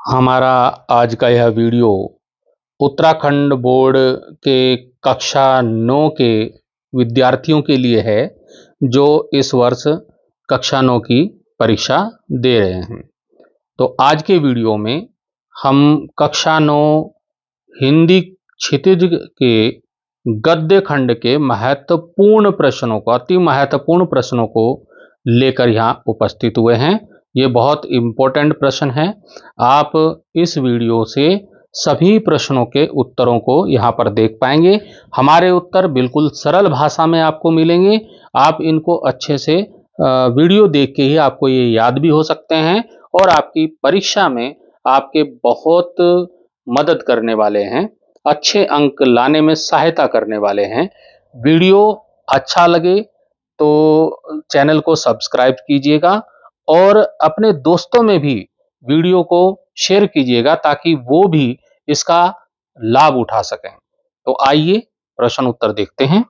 हमारा आज का यह वीडियो उत्तराखंड बोर्ड के कक्षा 9 के विद्यार्थियों के लिए है जो इस वर्ष कक्षा 9 की परीक्षा दे रहे हैं। तो आज के वीडियो में हम कक्षा 9 हिंदी क्षितिज के गद्य खंड के महत्वपूर्ण प्रश्नों को, अति महत्वपूर्ण प्रश्नों को लेकर यहाँ उपस्थित हुए हैं। ये बहुत इम्पोर्टेंट प्रश्न है। आप इस वीडियो से सभी प्रश्नों के उत्तरों को यहाँ पर देख पाएंगे। हमारे उत्तर बिल्कुल सरल भाषा में आपको मिलेंगे। आप इनको अच्छे से वीडियो देख के ही आपको ये याद भी हो सकते हैं और आपकी परीक्षा में आपके बहुत मदद करने वाले हैं, अच्छे अंक लाने में सहायता करने वाले हैं। वीडियो अच्छा लगे तो चैनल को सब्सक्राइब कीजिएगा और अपने दोस्तों में भी वीडियो को शेयर कीजिएगा ताकि वो भी इसका लाभ उठा सकें। तो आइए प्रश्न उत्तर देखते हैं।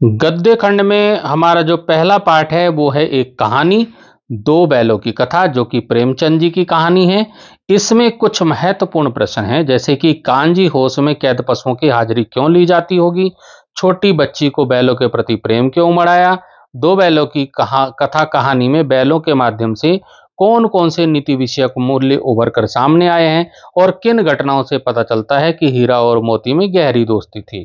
गद्य खंड में हमारा जो पहला पार्ट है वो है एक कहानी, दो बैलों की कथा, जो कि प्रेमचंद जी की कहानी है। इसमें कुछ महत्वपूर्ण प्रश्न हैं, जैसे कि कांजी होश में कैद पशुओं की हाजिरी क्यों ली जाती होगी, छोटी बच्ची को बैलों के प्रति प्रेम क्यों उमड़ाया, दो बैलों की कथा कहानी में बैलों के माध्यम से कौन कौन से नीति विषयक मूल्य उभर कर सामने आए हैं और किन घटनाओं से पता चलता है कि हीरा और मोती में गहरी दोस्ती थी।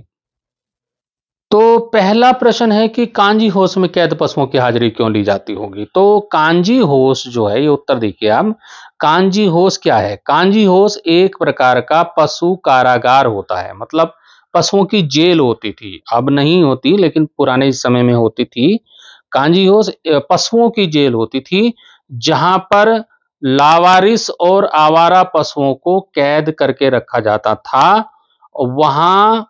तो पहला प्रश्न है कि कांजी होश में कैद पशुओं की हाजिरी क्यों ली जाती होगी। तो कांजी होश जो है, ये उत्तर देखिए आप। कांजी होश क्या है? कांजी होश एक प्रकार का पशु कारागार होता है, मतलब पशुओं की जेल होती थी। अब नहीं होती, लेकिन पुराने समय में होती थी। कांजी होश पशुओं की जेल होती थी, जहां पर लावारिस और आवारा पशुओं को कैद करके रखा जाता था। वहां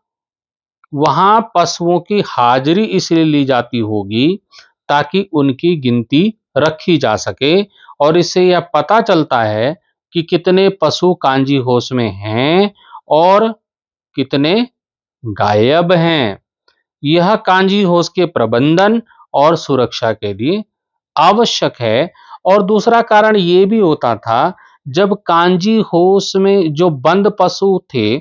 वहां पशुओं की हाजिरी इसलिए ली जाती होगी ताकि उनकी गिनती रखी जा सके और इससे यह पता चलता है कि कितने पशु कांजी होश में हैं और कितने गायब हैं। यह कांजी होश के प्रबंधन और सुरक्षा के लिए आवश्यक है। और दूसरा कारण ये भी होता था, जब कांजी होश में जो बंद पशु थे,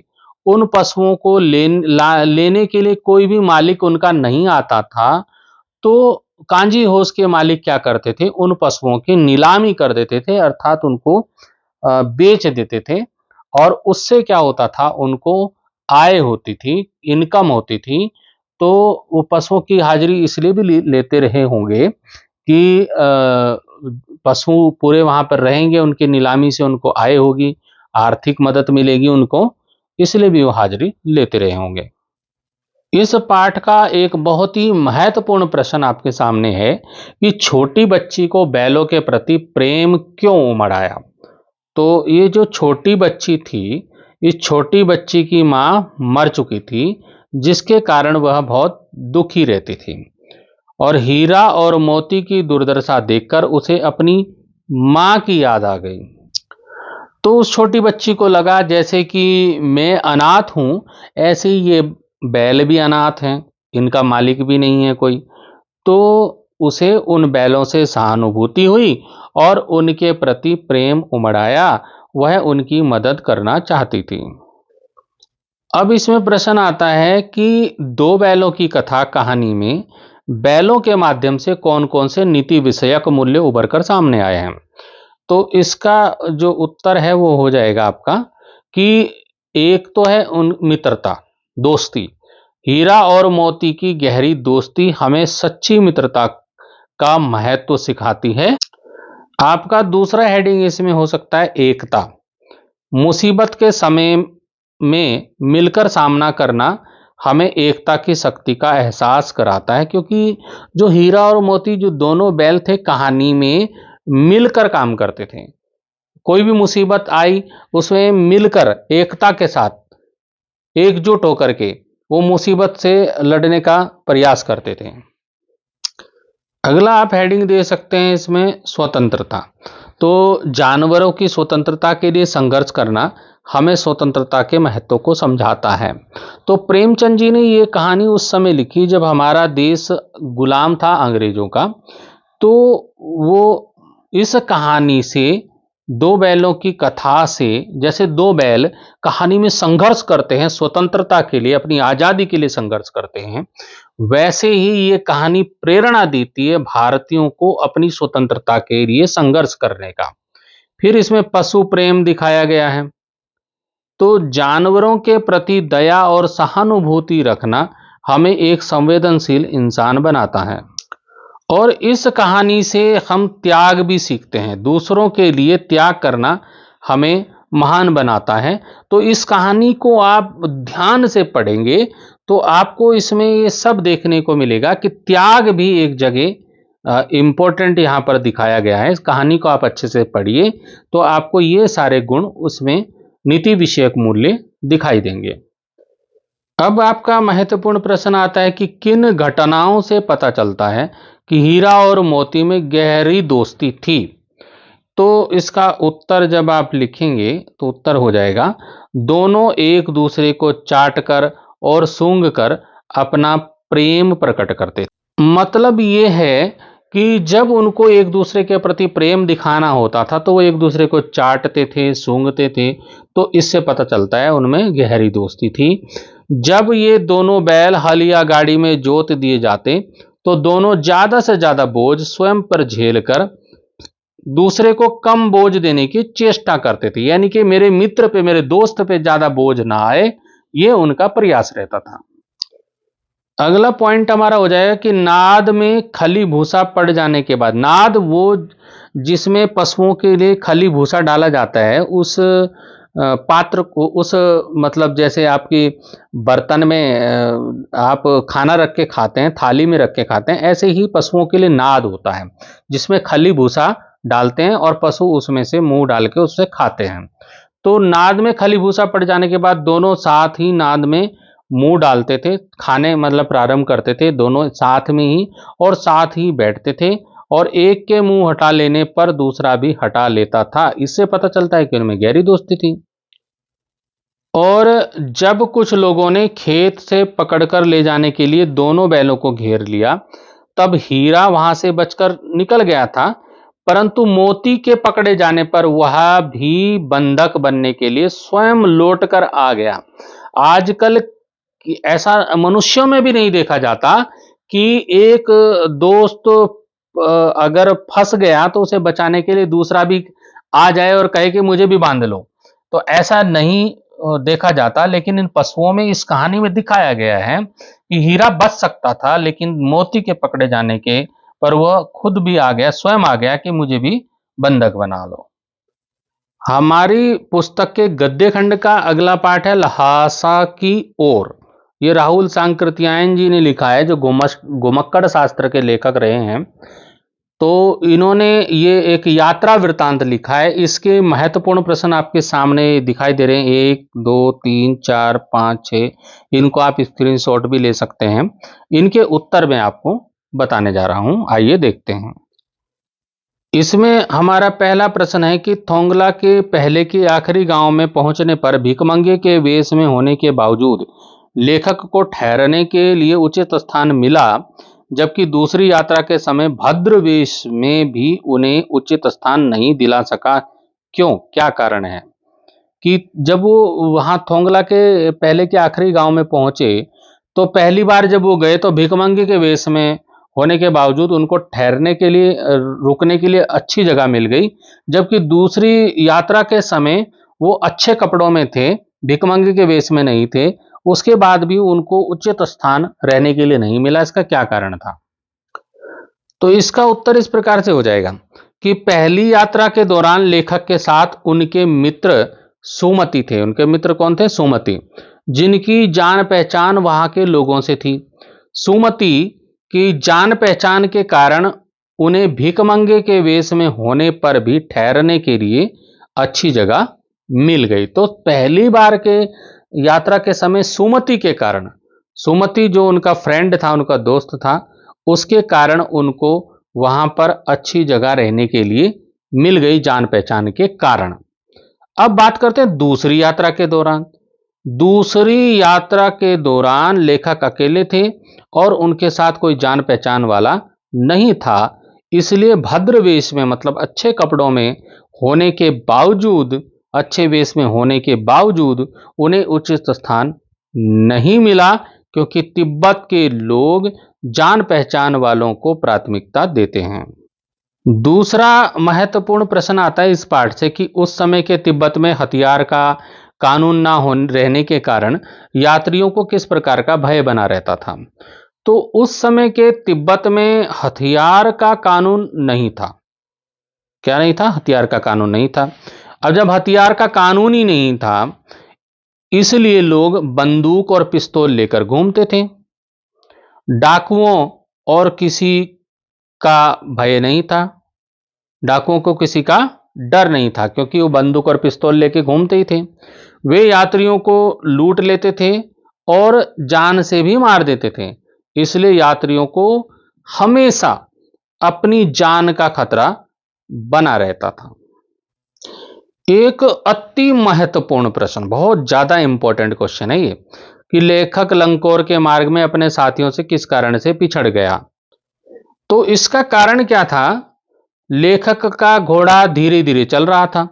उन पशुओं को लेने के लिए कोई भी मालिक उनका नहीं आता था, तो कांजी होश के मालिक क्या करते थे, उन पशुओं की नीलामी कर देते थे, अर्थात उनको बेच देते थे। और उससे क्या होता था, उनको आय होती थी, इनकम होती थी। तो वो पशुओं की हाजिरी इसलिए भी लेते रहे होंगे कि पशु पूरे वहां पर रहेंगे, उनकी नीलामी से उनको आय होगी, आर्थिक मदद मिलेगी उनको, इसलिए भी वो हाजिरी लेते रहे होंगे। इस पाठ का एक बहुत ही महत्वपूर्ण प्रश्न आपके सामने है कि छोटी बच्ची को बैलों के प्रति प्रेम क्यों उमड़ आया। तो ये जो छोटी बच्ची थी, इस छोटी बच्ची की मां मर चुकी थी, जिसके कारण वह बहुत दुखी रहती थी और हीरा और मोती की दुर्दशा देखकर उसे अपनी मां की याद आ गई। तो उस छोटी बच्ची को लगा जैसे कि मैं अनाथ हूं, ऐसे ही ये बैल भी अनाथ हैं, इनका मालिक भी नहीं है कोई। तो उसे उन बैलों से सहानुभूति हुई और उनके प्रति प्रेम उमड़ आया। वह उनकी मदद करना चाहती थी। अब इसमें प्रश्न आता है कि दो बैलों की कथा कहानी में बैलों के माध्यम से कौन कौन से नीति विषयक मूल्य उभर कर सामने आए हैं। तो इसका जो उत्तर है वो हो जाएगा आपका कि एक तो है उन मित्रता, दोस्ती। हीरा और मोती की गहरी दोस्ती हमें सच्ची मित्रता का महत्व सिखाती है। आपका दूसरा हेडिंग इसमें हो सकता है एकता। मुसीबत के समय में मिलकर सामना करना हमें एकता की शक्ति का एहसास कराता है, क्योंकि जो हीरा और मोती जो दोनों बैल थे, कहानी में मिलकर काम करते थे। कोई भी मुसीबत आई, उसमें मिलकर एकता के साथ एकजुट होकर के वो मुसीबत से लड़ने का प्रयास करते थे। अगला आप हेडिंग दे सकते हैं इसमें स्वतंत्रता। तो जानवरों की स्वतंत्रता के लिए संघर्ष करना हमें स्वतंत्रता के महत्व को समझाता है। तो प्रेमचंद जी ने ये कहानी उस समय लिखी जब हमारा देश गुलाम था अंग्रेजों का। तो वो इस कहानी से दो बैलों की कथा से, जैसे दो बैल कहानी में संघर्ष करते हैं, स्वतंत्रता के लिए, अपनी आजादी के लिए संघर्ष करते हैं, वैसे ही ये कहानी प्रेरणा देती है भारतीयों को अपनी स्वतंत्रता के लिए संघर्ष करने का। फिर इसमें पशु प्रेम दिखाया गया है। तो जानवरों के प्रति दया और सहानुभूति रखना हमें एक संवेदनशील इंसान बनाता है। और इस कहानी से हम त्याग भी सीखते हैं, दूसरों के लिए त्याग करना हमें महान बनाता है। तो इस कहानी को आप ध्यान से पढ़ेंगे तो आपको इसमें ये सब देखने को मिलेगा कि त्याग भी एक जगह इंपॉर्टेंट यहाँ पर दिखाया गया है। इस कहानी को आप अच्छे से पढ़िए तो आपको ये सारे गुण उसमें नीति विषयक मूल्य दिखाई देंगे। अब आपका महत्वपूर्ण प्रश्न आता है कि किन घटनाओं से पता चलता है कि हीरा और मोती में गहरी दोस्ती थी। तो इसका उत्तर जब आप लिखेंगे तो उत्तर हो जाएगा, दोनों एक दूसरे को चाटकर और सूंघकर अपना प्रेम प्रकट करते थे। मतलब ये है कि जब उनको एक दूसरे के प्रति प्रेम दिखाना होता था तो वो एक दूसरे को चाटते थे, सूंघते थे। तो इससे पता चलता है उनमें गहरी दोस्ती थी। जब ये दोनों बैल हल या गाड़ी में जोत दिए जाते तो दोनों ज्यादा से ज्यादा बोझ स्वयं पर झेलकर दूसरे को कम बोझ देने की चेष्टा करते थे, यानी कि मेरे मित्र पे, मेरे दोस्त पे ज्यादा बोझ ना आए, ये उनका प्रयास रहता था। अगला पॉइंट हमारा हो जाएगा कि नाद में खली भूसा पड़ जाने के बाद, नाद वो जिसमें पशुओं के लिए खली भूसा डाला जाता है, उस पात्र को, उस मतलब जैसे आपकी बर्तन में आप खाना रख के खाते हैं, थाली में रख के खाते हैं, ऐसे ही पशुओं के लिए नाद होता है जिसमें खली भूसा डालते हैं और पशु उसमें से मुंह डाल के उससे खाते हैं। तो नाद में खली भूसा पड़ जाने के बाद दोनों साथ ही नाद में मुंह डालते थे, खाने मतलब प्रारंभ करते थे दोनों साथ में ही, और साथ ही बैठते थे, और एक के मुंह हटा लेने पर दूसरा भी हटा लेता था। इससे पता चलता है कि उनमें गहरी दोस्ती थी। और जब कुछ लोगों ने खेत से पकड़कर ले जाने के लिए दोनों बैलों को घेर लिया, तब हीरा वहां से बचकर निकल गया था, परंतु मोती के पकड़े जाने पर वह भी बंधक बनने के लिए स्वयं लौटकर आ गया। आजकल ऐसा मनुष्यों में भी नहीं देखा जाता कि एक दोस्त अगर फंस गया तो उसे बचाने के लिए दूसरा भी आ जाए और कहे कि मुझे भी बांध लो। तो ऐसा नहीं देखा जाता, लेकिन इन पशुओं में इस कहानी में दिखाया गया है कि हीरा बच सकता था, लेकिन मोती के पकड़े जाने के पर वह खुद भी आ गया, स्वयं आ गया कि मुझे भी बंधक बना लो। हमारी पुस्तक के गद्य खंड का अगला पाठ है लहासा की ओर। ये राहुल सांकृत्यायन जी ने लिखा है, जो गोमक्कड़ शास्त्र के लेखक रहे हैं। तो इन्होंने ये एक यात्रा वृतांत लिखा है। इसके महत्वपूर्ण प्रश्न आपके सामने दिखाई दे रहे हैं, 1 2 3 4 5 6। इनको आप स्क्रीनशॉट भी ले सकते हैं। इनके उत्तर मैं आपको बताने जा रहा हूं, आइए देखते हैं। इसमें हमारा पहला प्रश्न है कि थोंगला के पहले के आखिरी गांव में पहुंचने पर भिकमंगे के वेश में होने के बावजूद लेखक को ठहरने के लिए उचित स्थान मिला, जबकि दूसरी यात्रा के समय भद्र वेश में भी उन्हें उचित स्थान नहीं दिला सका। क्यों, क्या कारण है? कि जब वो वहां थोंगला के पहले के आखिरी गांव में पहुंचे तो पहली बार जब वो गए तो भिकमंगे के वेश में होने के बावजूद उनको ठहरने के लिए, रुकने के लिए अच्छी जगह मिल गई, जबकि दूसरी यात्रा के समय वो अच्छे कपड़ों में थे, भिकमंगे के वेश में नहीं थे, उसके बाद भी उनको उचित स्थान रहने के लिए नहीं मिला। इसका क्या कारण था? तो इसका उत्तर इस प्रकार से हो जाएगा कि पहली यात्रा के दौरान लेखक के साथ उनके मित्र सुमति थे। उनके मित्र कौन थे? सुमति, जिनकी जान पहचान वहां के लोगों से थी। सुमति की जान पहचान के कारण उन्हें भिकमंगे के वेश में होने पर भी ठहरने के लिए अच्छी जगह मिल गई। तो पहली बार के यात्रा के समय सुमति के कारण, सुमति जो उनका फ्रेंड था, उनका दोस्त था, उसके कारण उनको वहां पर अच्छी जगह रहने के लिए मिल गई जान पहचान के कारण। अब बात करते हैं दूसरी यात्रा के दौरान। दूसरी यात्रा के दौरान लेखक अकेले थे और उनके साथ कोई जान पहचान वाला नहीं था, इसलिए भद्र वेश में मतलब अच्छे कपड़ों में होने के बावजूद, अच्छे वेश में होने के बावजूद उन्हें उचित स्थान नहीं मिला, क्योंकि तिब्बत के लोग जान पहचान वालों को प्राथमिकता देते हैं। दूसरा महत्वपूर्ण प्रश्न आता है इस पाठ से कि उस समय के तिब्बत में हथियार का कानून ना रहने के कारण यात्रियों को किस प्रकार का भय बना रहता था। तो उस समय के तिब्बत में हथियार का कानून नहीं था। क्या नहीं था? हथियार का कानून नहीं था। अब जब हथियार का कानून ही नहीं था, इसलिए लोग बंदूक और पिस्तौल लेकर घूमते थे। डाकुओं और किसी का भय नहीं था, डाकुओं को किसी का डर नहीं था, क्योंकि वो बंदूक और पिस्तौल लेके घूमते ही थे। वे यात्रियों को लूट लेते थे और जान से भी मार देते थे, इसलिए यात्रियों को हमेशा अपनी जान का खतरा बना रहता था। एक अति महत्वपूर्ण प्रश्न, बहुत ज्यादा इंपॉर्टेंट क्वेश्चन है ये, कि लेखक लंकोर के मार्ग में अपने साथियों से किस कारण से पिछड़ गया। तो इसका कारण क्या था? लेखक का घोड़ा धीरे धीरे चल रहा था,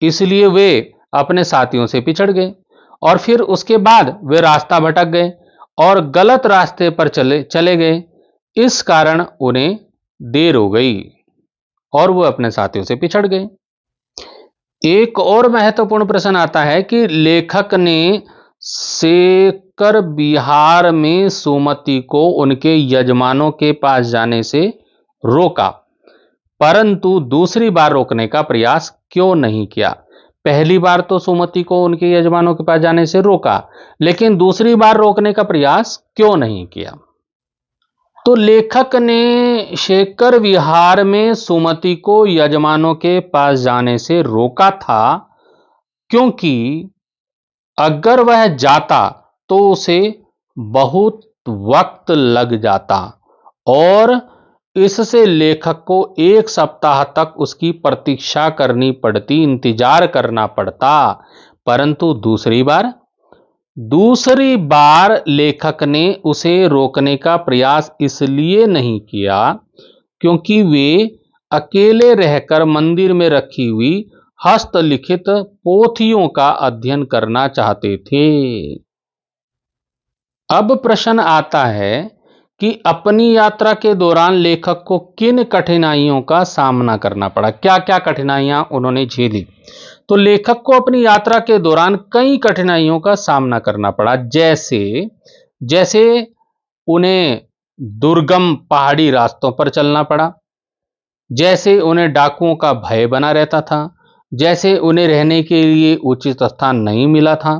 इसलिए वे अपने साथियों से पिछड़ गए और फिर उसके बाद वे रास्ता भटक गए और गलत रास्ते पर चले गए। इस कारण उन्हें देर हो गई और वो अपने साथियों से पिछड़ गए। एक और महत्वपूर्ण प्रश्न आता है कि लेखक ने शेखर विहार में सुमति को उनके यजमानों के पास जाने से रोका, परंतु दूसरी बार रोकने का प्रयास क्यों नहीं किया। पहली बार तो सुमति को उनके यजमानों के पास जाने से रोका, लेकिन दूसरी बार रोकने का प्रयास क्यों नहीं किया। तो लेखक ने शेखर विहार में सुमति को यजमानों के पास जाने से रोका था, क्योंकि अगर वह जाता तो उसे बहुत वक्त लग जाता और इससे लेखक को 1 सप्ताह तक उसकी प्रतीक्षा करनी पड़ती, इंतजार करना पड़ता। परंतु दूसरी बार लेखक ने उसे रोकने का प्रयास इसलिए नहीं किया क्योंकि वे अकेले रहकर मंदिर में रखी हुई हस्तलिखित पोथियों का अध्ययन करना चाहते थे। अब प्रश्न आता है कि अपनी यात्रा के दौरान लेखक को किन कठिनाइयों का सामना करना पड़ा, क्या क्या कठिनाइयां उन्होंने झेली। तो लेखक को अपनी यात्रा के दौरान कई कठिनाइयों का सामना करना पड़ा, जैसे उन्हें दुर्गम पहाड़ी रास्तों पर चलना पड़ा, जैसे उन्हें डाकुओं का भय बना रहता था, जैसे उन्हें रहने के लिए उचित स्थान नहीं मिला था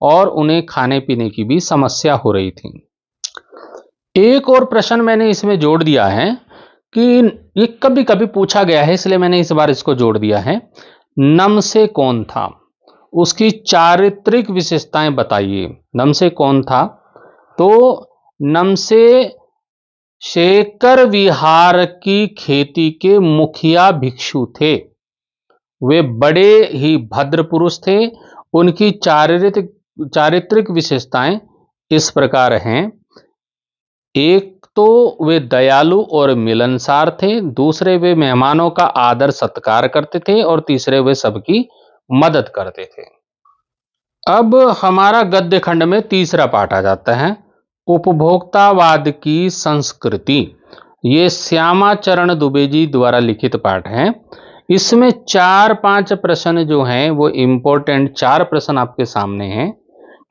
और उन्हें खाने पीने की भी समस्या हो रही थी। एक और प्रश्न मैंने इसमें जोड़ दिया है कि ये कभी कभी पूछा गया है, इसलिए मैंने इस बार इसको जोड़ दिया है। नमसे कौन था, उसकी चारित्रिक विशेषताएं बताइए। नमसे कौन था? तो नमसे शेखर विहार की खेती के मुखिया भिक्षु थे। वे बड़े ही भद्र पुरुष थे। उनकी चारित्रिक विशेषताएं इस प्रकार हैं। एक तो वे दयालु और मिलनसार थे, दूसरे वे मेहमानों का आदर सत्कार करते थे और तीसरे वे सबकी मदद करते थे। अब हमारा गद्य खंड में तीसरा पाठ आ जाता है, उपभोक्तावाद की संस्कृति। ये श्यामाचरण दुबे जी द्वारा लिखित पाठ है। इसमें 4-5 प्रश्न जो हैं वो इंपॉर्टेंट 4 प्रश्न आपके सामने हैं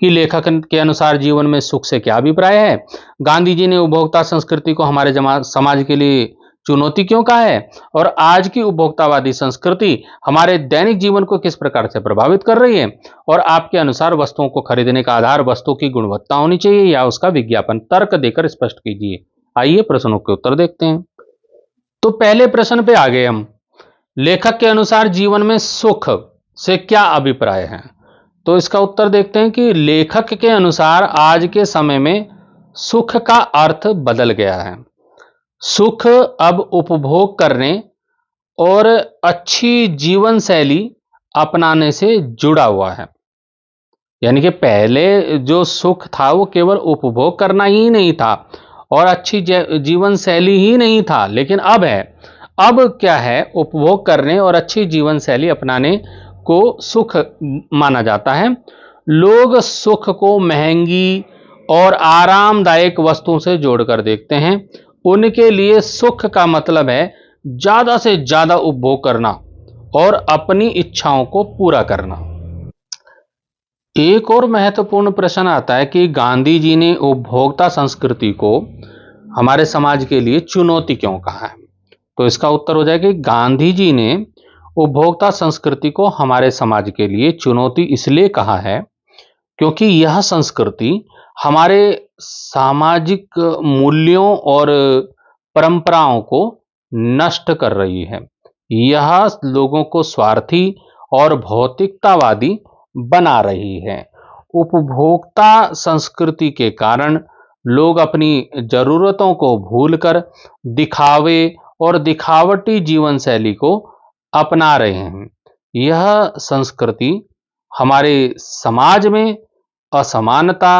कि लेखक के अनुसार जीवन में सुख से क्या अभिप्राय है, गांधी जी ने उपभोक्ता संस्कृति को हमारे समाज के लिए चुनौती क्यों कहा है, और आज की उपभोक्तावादी संस्कृति हमारे दैनिक जीवन को किस प्रकार से प्रभावित कर रही है, और आपके अनुसार वस्तुओं को खरीदने का आधार वस्तु की गुणवत्ता होनी चाहिए या उसका विज्ञापन। तर्क देकर स्पष्ट कीजिए। आइए प्रश्नों के उत्तर देखते हैं। तो पहले प्रश्न पे आ गए हम, लेखक के अनुसार जीवन में सुख से क्या अभिप्राय है। तो इसका उत्तर देखते हैं कि लेखक के अनुसार आज के समय में सुख का अर्थ बदल गया है। सुख अब उपभोग करने और अच्छी जीवन शैली अपनाने से जुड़ा हुआ है। यानी कि पहले जो सुख था वो केवल उपभोग करना ही नहीं था और अच्छी जीवन शैली ही नहीं था, लेकिन अब है, अब क्या है, उपभोग करने और अच्छी जीवन शैली अपनाने को सुख माना जाता है। लोग सुख को महंगी और आरामदायक वस्तुओं से जोड़कर देखते हैं। उनके लिए सुख का मतलब है ज्यादा से ज्यादा उपभोग करना और अपनी इच्छाओं को पूरा करना। एक और महत्वपूर्ण प्रश्न आता है कि गांधी जी ने उपभोक्ता संस्कृति को हमारे समाज के लिए चुनौती क्यों कहा है। तो इसका उत्तर हो जाएगा कि गांधी जी ने उपभोक्ता संस्कृति को हमारे समाज के लिए चुनौती इसलिए कहा है क्योंकि यह संस्कृति हमारे सामाजिक मूल्यों और परंपराओं को नष्ट कर रही है। यह लोगों को स्वार्थी और भौतिकतावादी बना रही है। उपभोक्ता संस्कृति के कारण लोग अपनी जरूरतों को भूलकर दिखावे और दिखावटी जीवन शैली को अपना रहे हैं। यह संस्कृति हमारे समाज में असमानता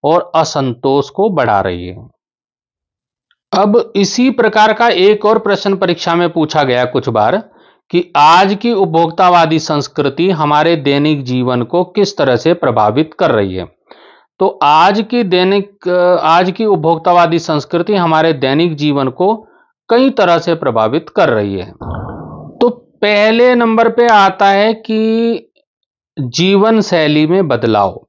और असंतोष को बढ़ा रही है। अब इसी प्रकार का एक और प्रश्न परीक्षा में पूछा गया कुछ बार कि आज की उपभोक्तावादी संस्कृति हमारे दैनिक जीवन को किस तरह से प्रभावित कर रही है। तो आज की उपभोक्तावादी संस्कृति हमारे दैनिक जीवन को कई तरह से प्रभावित कर रही है। तो पहले नंबर पे आता है कि जीवन शैली में बदलाव।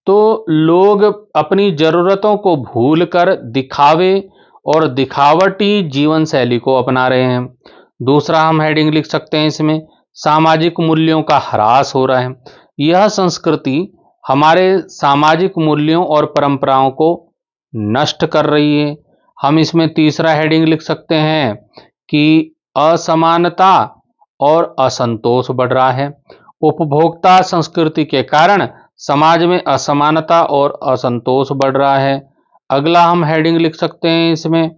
तो लोग अपनी जरूरतों को भूलकर दिखावे और दिखावटी जीवन शैली को अपना रहे हैं। दूसरा हम हेडिंग लिख सकते हैं इसमें, सामाजिक मूल्यों का ह्रास हो रहा है। यह संस्कृति हमारे सामाजिक मूल्यों और परंपराओं को नष्ट कर रही है। हम इसमें तीसरा हेडिंग लिख सकते हैं कि असमानता और असंतोष बढ़ रहा है। उपभोक्ता संस्कृति के कारण समाज में असमानता और असंतोष बढ़ रहा है। अगला हम हेडिंग लिख सकते हैं इसमें,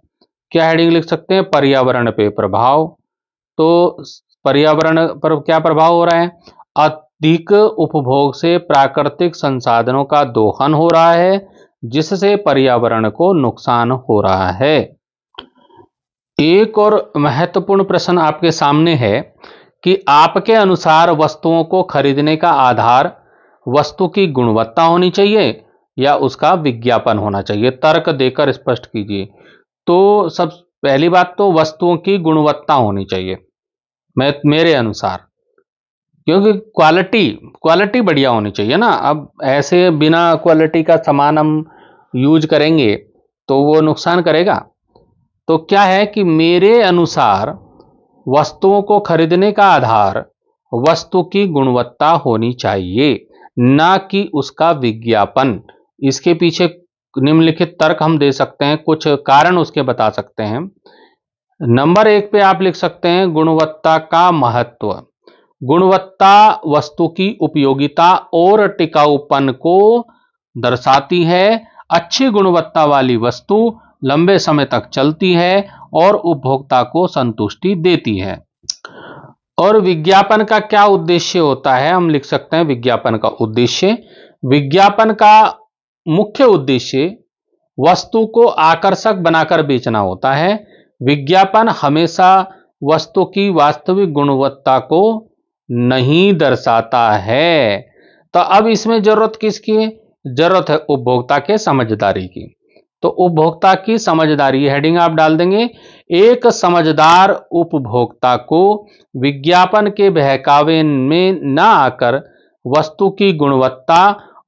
क्या हेडिंग लिख सकते हैं, पर्यावरण पे प्रभाव। तो पर्यावरण पर क्या प्रभाव हो रहा है, अधिक उपभोग से प्राकृतिक संसाधनों का दोहन हो रहा है जिससे पर्यावरण को नुकसान हो रहा है। एक और महत्वपूर्ण प्रश्न आपके सामने है कि आपके अनुसार वस्तुओं को खरीदने का आधार वस्तु की गुणवत्ता होनी चाहिए या उसका विज्ञापन होना चाहिए। तर्क देकर स्पष्ट कीजिए। तो सब पहली बात तो वस्तुओं की गुणवत्ता होनी चाहिए मेरे अनुसार, क्योंकि क्वालिटी बढ़िया होनी चाहिए ना। अब ऐसे बिना क्वालिटी का सामान हम यूज करेंगे तो वो नुकसान करेगा। तो क्या है कि मेरे अनुसार वस्तुओं को खरीदने का आधार वस्तु की गुणवत्ता होनी चाहिए, ना कि उसका विज्ञापन। इसके पीछे निम्नलिखित तर्क हम दे सकते हैं, कुछ कारण उसके बता सकते हैं। नंबर 1 पे आप लिख सकते हैं गुणवत्ता का महत्व। गुणवत्ता वस्तु की उपयोगिता और टिकाऊपन को दर्शाती है। अच्छी गुणवत्ता वाली वस्तु लंबे समय तक चलती है और उपभोक्ता को संतुष्टि देती है। और विज्ञापन का क्या उद्देश्य होता है, हम लिख सकते हैं विज्ञापन का उद्देश्य। विज्ञापन का मुख्य उद्देश्य वस्तु को आकर्षक बनाकर बेचना होता है। विज्ञापन हमेशा वस्तु की वास्तविक गुणवत्ता को नहीं दर्शाता है। तो अब इसमें जरूरत किसकी है, जरूरत है उपभोक्ता के समझदारी की। तो उपभोक्ता की समझदारी हेडिंग आप डाल देंगे। एक समझदार उपभोक्ता को विज्ञापन के बहकावे में न आकर वस्तु की गुणवत्ता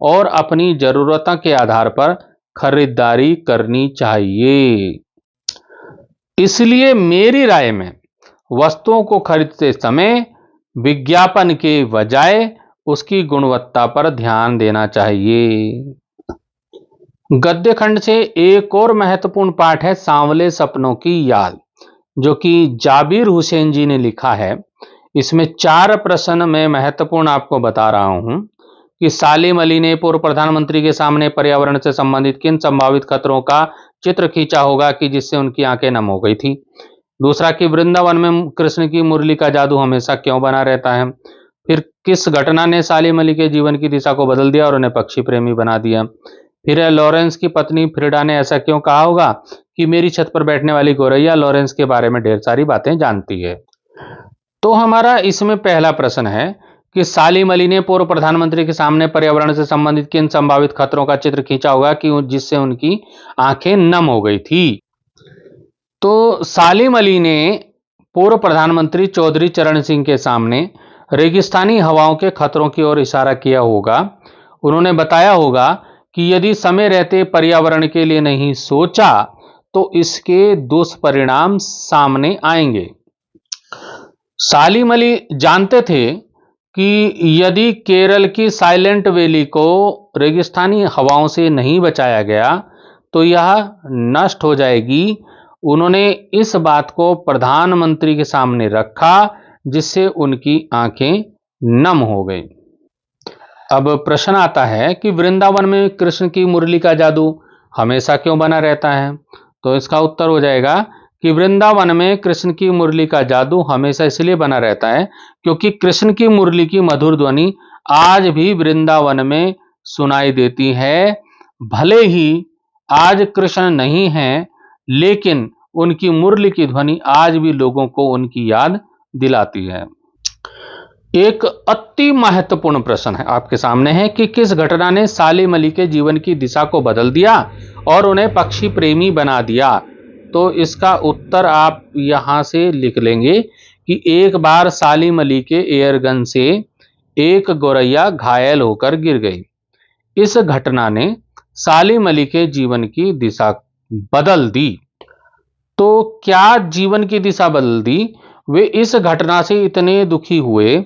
और अपनी जरूरतों के आधार पर खरीदारी करनी चाहिए। इसलिए मेरी राय में वस्तुओं को खरीदते समय विज्ञापन के बजाय उसकी गुणवत्ता पर ध्यान देना चाहिए। गद्य खंड से एक और महत्वपूर्ण पाठ है सांवले सपनों की याद, जो कि जाबिर हुसैन जी ने लिखा है। इसमें 4 प्रश्न मैं महत्वपूर्ण आपको बता रहा हूं कि सालिम अली ने पूर्व प्रधानमंत्री के सामने पर्यावरण से संबंधित किन संभावित खतरों का चित्र खींचा होगा कि जिससे उनकी आंखें नम हो गई थी। दूसरा कि वृंदावन में कृष्ण की मुरली का जादू हमेशा क्यों बना रहता है। फिर किस घटना ने सालिम अली के जीवन की दिशा को बदल दिया और उन्हें पक्षी प्रेमी बना दिया। फिर लॉरेंस की पत्नी फ्रीडा ने ऐसा क्यों कहा होगा कि मेरी छत पर बैठने वाली गौरैया लॉरेंस के बारे में ढेर सारी बातें जानती है। तो हमारा इसमें पहला प्रश्न है कि सालिम अली ने पूर्व प्रधानमंत्री के सामने पर्यावरण से संबंधित किन संभावित खतरों का चित्र खींचा होगा कि जिससे उनकी आंखें नम हो गई थी। तो सालिम अली ने पूर्व प्रधानमंत्री चौधरी चरण सिंह के सामने रेगिस्तानी हवाओं के खतरों की ओर इशारा किया होगा। उन्होंने बताया होगा कि यदि समय रहते पर्यावरण के लिए नहीं सोचा तो इसके दुष्परिणाम सामने आएंगे। सालिम अली जानते थे कि यदि केरल की साइलेंट वैली को रेगिस्तानी हवाओं से नहीं बचाया गया तो यह नष्ट हो जाएगी। उन्होंने इस बात को प्रधानमंत्री के सामने रखा जिससे उनकी आंखें नम हो गई। अब प्रश्न आता है कि वृंदावन में कृष्ण की मुरली का जादू हमेशा क्यों बना रहता है। तो इसका उत्तर हो जाएगा कि वृंदावन में कृष्ण की मुरली का जादू हमेशा इसलिए बना रहता है क्योंकि कृष्ण की मुरली की मधुर ध्वनि आज भी वृंदावन में सुनाई देती है। भले ही आज कृष्ण नहीं है लेकिन उनकी मुरली की ध्वनि आज भी लोगों को उनकी याद दिलाती है। एक अति महत्वपूर्ण प्रश्न है आपके सामने है कि किस घटना ने सालिम अली के जीवन की दिशा को बदल दिया और उन्हें पक्षी प्रेमी बना दिया। तो इसका उत्तर आप यहां से लिख लेंगे कि एक बार सालिम अली के एयरगन से एक गौरैया घायल होकर गिर गई। इस घटना ने सालिम अली के जीवन की दिशा बदल दी। तो क्या जीवन की दिशा बदल दी? वे इस घटना से इतने दुखी हुए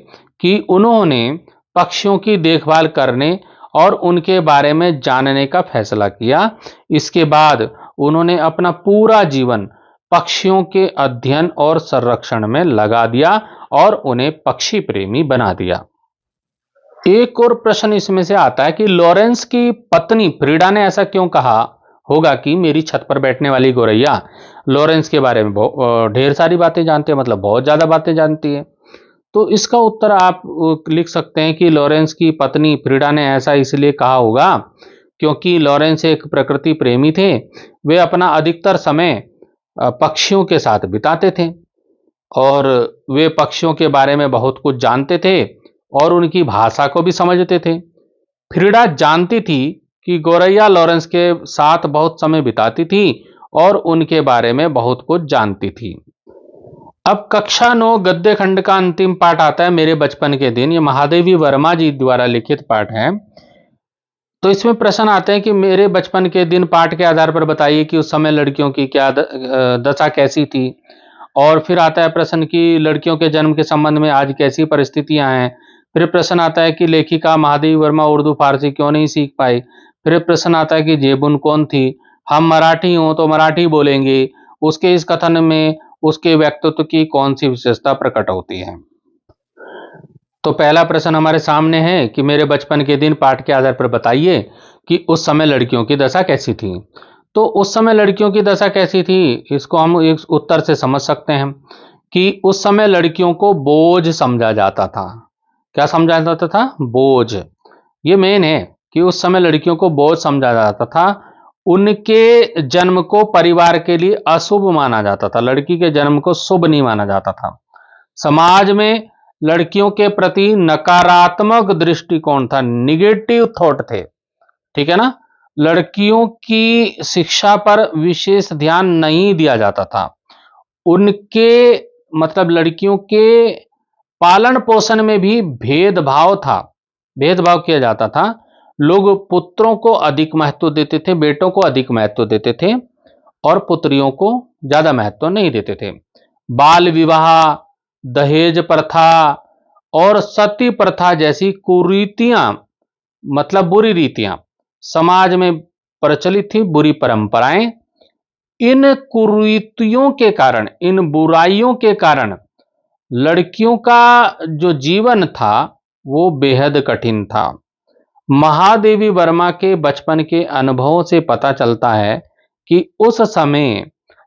कि उन्होंने पक्षियों की देखभाल करने और उनके बारे में जानने का फैसला किया। इसके बाद उन्होंने अपना पूरा जीवन पक्षियों के अध्ययन और संरक्षण में लगा दिया और उन्हें पक्षी प्रेमी बना दिया। एक और प्रश्न इसमें से आता है कि लॉरेंस की पत्नी फ्रीडा ने ऐसा क्यों कहा होगा कि मेरी छत पर बैठने वाली गौरैया लॉरेंस के बारे में ढेर सारी बातें जानती है, मतलब बहुत ज्यादा बातें जानती है। तो इसका उत्तर आप लिख सकते हैं कि लॉरेंस की पत्नी फ्रीडा ने ऐसा इसलिए कहा होगा क्योंकि लॉरेंस एक प्रकृति प्रेमी थे। वे अपना अधिकतर समय पक्षियों के साथ बिताते थे और वे पक्षियों के बारे में बहुत कुछ जानते थे और उनकी भाषा को भी समझते थे। फ्रीडा जानती थी कि गौरैया लॉरेंस के साथ बहुत समय बिताती थी और उनके बारे में बहुत कुछ जानती थी। अब कक्षा 9 गद्य खंड का अंतिम पाठ आता है मेरे बचपन के दिन। ये महादेवी वर्मा जी द्वारा लिखित पाठ है। तो इसमें प्रश्न आते हैं कि मेरे बचपन के दिन पाठ के आधार पर बताइए कि उस समय लड़कियों की क्या दशा कैसी थी। और फिर आता है प्रश्न कि लड़कियों के जन्म के संबंध में आज कैसी परिस्थितियां हैं। फिर प्रश्न आता है कि लेखिका महादेवी वर्मा उर्दू फारसी क्यों नहीं सीख पाई। फिर प्रश्न आता है कि जेबुन कौन थी। हम मराठी हों तो मराठी बोलेंगे। उसके इस कथन में उसके व्यक्तित्व की कौन सी विशेषता प्रकट होती है। तो पहला प्रश्न हमारे सामने है कि मेरे बचपन के दिन पाठ के आधार पर बताइए कि उस समय लड़कियों की दशा कैसी थी। तो उस समय लड़कियों की दशा कैसी थी इसको हम एक उत्तर से समझ सकते हैं कि उस समय लड़कियों को बोझ समझा जाता था। क्या समझा जाता था? बोझ। ये मेन है कि उस समय लड़कियों को बोझ समझा जाता था। उनके जन्म को परिवार के लिए अशुभ माना जाता था। लड़की के जन्म को शुभ नहीं माना जाता था। समाज में लड़कियों के प्रति नकारात्मक दृष्टिकोण था, निगेटिव थॉट थे। ठीक है ना। लड़कियों की शिक्षा पर विशेष ध्यान नहीं दिया जाता था। उनके मतलब लड़कियों के पालन पोषण में भी भेदभाव था, भेदभाव किया जाता था। लोग पुत्रों को अधिक महत्व देते थे, बेटों को अधिक महत्व देते थे और पुत्रियों को ज्यादा महत्व नहीं देते थे। बाल विवाह, दहेज प्रथा और सती प्रथा जैसी कुरीतियां मतलब बुरी रीतियां समाज में प्रचलित थी, बुरी परंपराएं। इन कुरीतियों के कारण, इन बुराइयों के कारण लड़कियों का जो जीवन था वो बेहद कठिन था। महादेवी वर्मा के बचपन के अनुभवों से पता चलता है कि उस समय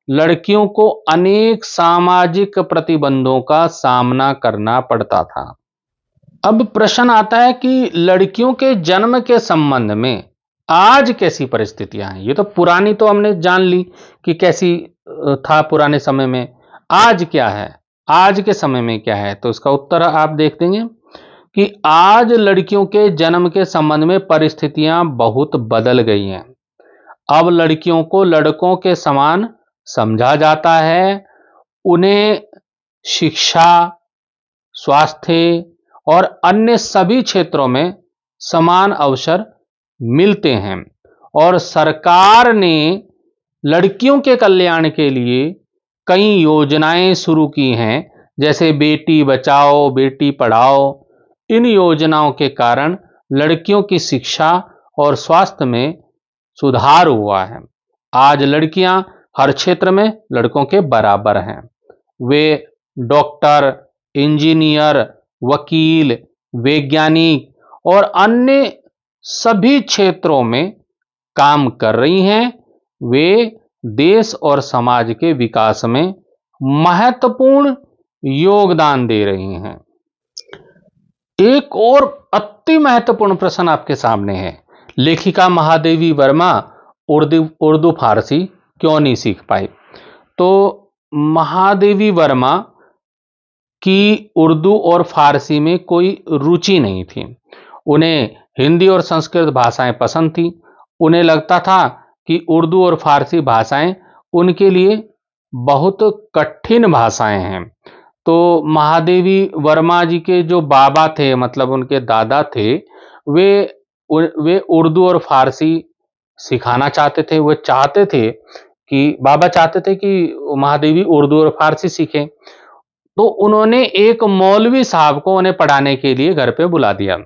लड़कियों को अनेक सामाजिक प्रतिबंधों का सामना करना पड़ता था। अब प्रश्न आता है कि लड़कियों के जन्म के संबंध में आज कैसी परिस्थितियां हैं। ये तो पुरानी तो हमने जान ली कि कैसी था पुराने समय में। आज क्या है, आज के समय में क्या है, तो इसका उत्तर आप देख देंगे कि आज लड़कियों के जन्म के संबंध में परिस्थितियां बहुत बदल गई हैं। अब लड़कियों को लड़कों के समान समझा जाता है। उन्हें शिक्षा, स्वास्थ्य और अन्य सभी क्षेत्रों में समान अवसर मिलते हैं और सरकार ने लड़कियों के कल्याण के लिए कई योजनाएं शुरू की हैं, जैसे बेटी बचाओ बेटी पढ़ाओ। इन योजनाओं के कारण लड़कियों की शिक्षा और स्वास्थ्य में सुधार हुआ है। आज लड़कियां हर क्षेत्र में लड़कों के बराबर हैं। वे डॉक्टर, इंजीनियर, वकील, वैज्ञानिक और अन्य सभी क्षेत्रों में काम कर रही हैं। वे देश और समाज के विकास में महत्वपूर्ण योगदान दे रही हैं। एक और अति महत्वपूर्ण प्रश्न आपके सामने है। लेखिका महादेवी वर्मा उर्दू फारसी क्यों नहीं सीख पाई? तो महादेवी वर्मा की उर्दू और फारसी में कोई रुचि नहीं थी। उन्हें हिंदी और संस्कृत भाषाएं पसंद थी। उन्हें लगता था कि उर्दू और फारसी भाषाएं उनके लिए बहुत कठिन भाषाएं हैं। तो महादेवी वर्मा जी के जो बाबा थे, मतलब उनके दादा थे, वे उर्दू और फारसी सिखाना चाहते थे। वे चाहते थे कि बाबा चाहते थे कि महादेवी उर्दू और फारसी सीखें। तो उन्होंने एक मौलवी साहब को उन्हें पढ़ाने के लिए घर पे बुला दिया।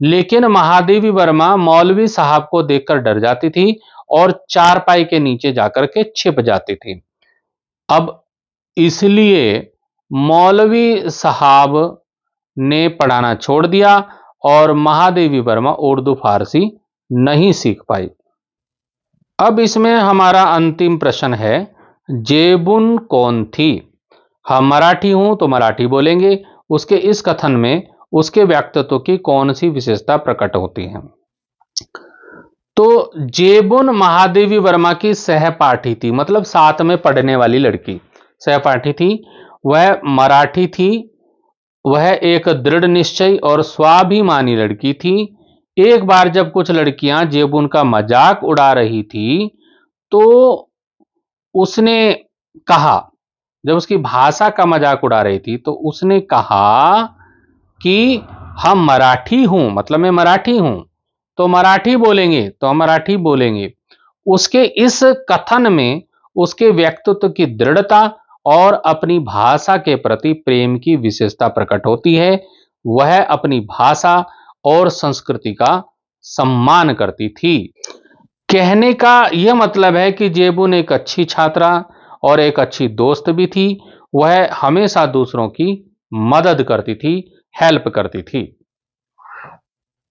लेकिन महादेवी वर्मा मौलवी साहब को देखकर डर जाती थी और चारपाई के नीचे जाकर के छिप जाती थी। अब इसलिए मौलवी साहब ने पढ़ाना छोड़ दिया और महादेवी वर्मा उर्दू फारसी नहीं सीख पाई। अब इसमें हमारा अंतिम प्रश्न है, जेबुन कौन थी? हम मराठी हूं तो मराठी बोलेंगे। उसके इस कथन में उसके व्यक्तित्व की कौन सी विशेषता प्रकट होती है? तो जेबुन महादेवी वर्मा की सहपाठी थी, मतलब साथ में पढ़ने वाली लड़की सहपाठी थी। वह मराठी थी। वह एक दृढ़ निश्चयी और स्वाभिमानी लड़की थी। एक बार जब कुछ लड़कियां जेबुन का मजाक उड़ा रही थी, तो उसने कहा, जब उसकी भाषा का मजाक उड़ा रही थी, तो उसने कहा कि हम मराठी हूं, मतलब मैं मराठी हूं, तो मराठी बोलेंगे तो हम मराठी बोलेंगे। उसके इस कथन में उसके व्यक्तित्व की दृढ़ता और अपनी भाषा के प्रति प्रेम की विशेषता प्रकट होती है। वह अपनी भाषा और संस्कृति का सम्मान करती थी। कहने का यह मतलब है कि जेबुन एक अच्छी छात्रा और एक अच्छी दोस्त भी थी। वह हमेशा दूसरों की मदद करती थी, हेल्प करती थी।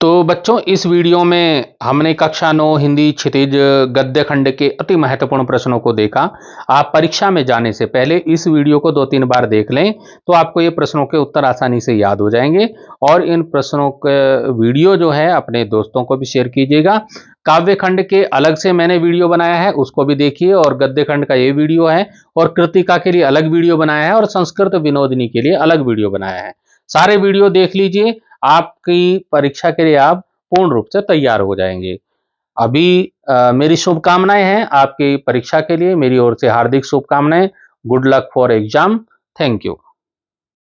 तो बच्चों, इस वीडियो में हमने कक्षा 9 हिंदी क्षितिज गद्य खंड के अति महत्वपूर्ण प्रश्नों को देखा। आप परीक्षा में जाने से पहले इस वीडियो को 2-3 बार देख लें, तो आपको ये प्रश्नों के उत्तर आसानी से याद हो जाएंगे। और इन प्रश्नों के वीडियो जो है अपने दोस्तों को भी शेयर कीजिएगा। काव्य खंड के अलग से मैंने वीडियो बनाया है, उसको भी देखिए। और गद्य खंड का ये वीडियो है, और कृतिका के लिए अलग वीडियो बनाया है, और संस्कृत विनोदिनी के लिए अलग वीडियो बनाया है। सारे वीडियो देख लीजिए। आपकी परीक्षा के लिए आप पूर्ण रूप से तैयार हो जाएंगे। अभी मेरी शुभकामनाएं हैं आपकी परीक्षा के लिए। मेरी ओर से हार्दिक शुभकामनाएं। Good luck for exam. Thank you.